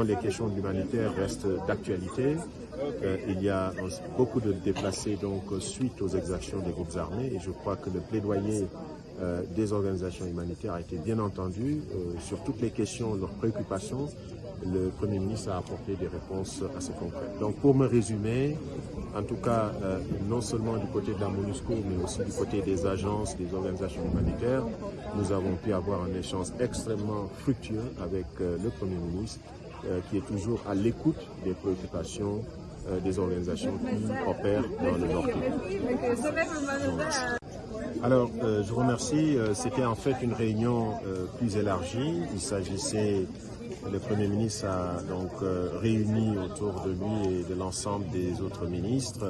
les questions humanitaires restent d'actualité. Il y a beaucoup de déplacés donc, suite aux exactions des groupes armés et je crois que le plaidoyer des organisations humanitaires a été bien entendu sur toutes les questions, leurs préoccupations. Le Premier ministre a apporté des réponses assez concrètes. Donc pour me résumer, en tout cas, non seulement du côté de la MONUSCO, mais aussi du côté des agences, des organisations humanitaires, nous avons pu avoir un échange extrêmement fructueux avec le Premier ministre, qui est toujours à l'écoute des préoccupations des organisations qui opèrent dans le Nord Kivu. Alors, je vous remercie. C'était en fait une réunion plus élargie. Il s'agissait, le Premier ministre a donc réuni autour de lui et de l'ensemble des autres ministres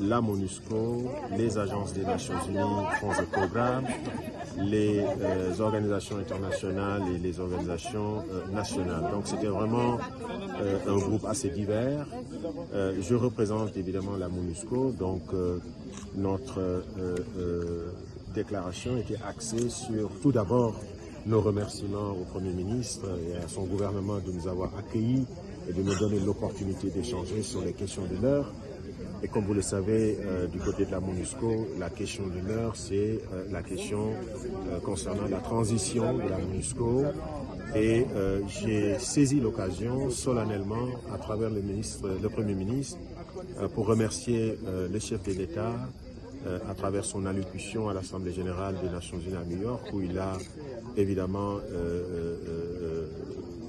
la MONUSCO, les agences des Nations Unies, fonds et programmes, les organisations internationales et les organisations nationales. Donc c'était vraiment un groupe assez divers. Je représente évidemment la MONUSCO, donc notre déclaration était axée sur tout d'abord nos remerciements au Premier ministre et à son gouvernement de nous avoir accueillis et de nous donner l'opportunité d'échanger sur les questions de l'heure. Et comme vous le savez, du côté de la MONUSCO, la question de l'heure, c'est la question concernant la transition de la MONUSCO. Et j'ai saisi l'occasion solennellement à travers le Premier ministre pour remercier le chef de l'État à travers son allocution à l'Assemblée générale des Nations Unies à New York, où il a évidemment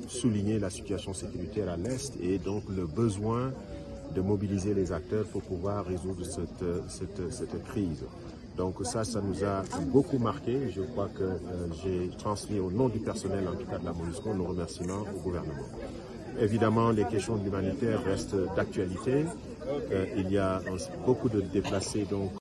souligné la situation sécuritaire à l'Est et donc le besoin de mobiliser les acteurs pour pouvoir résoudre cette crise. Donc ça nous a beaucoup marqué. Je crois que j'ai transmis au nom du personnel, en tout cas de la MONUSCO, nos remerciements au gouvernement. Évidemment, les questions humanitaires restent d'actualité. Il y a beaucoup de déplacés donc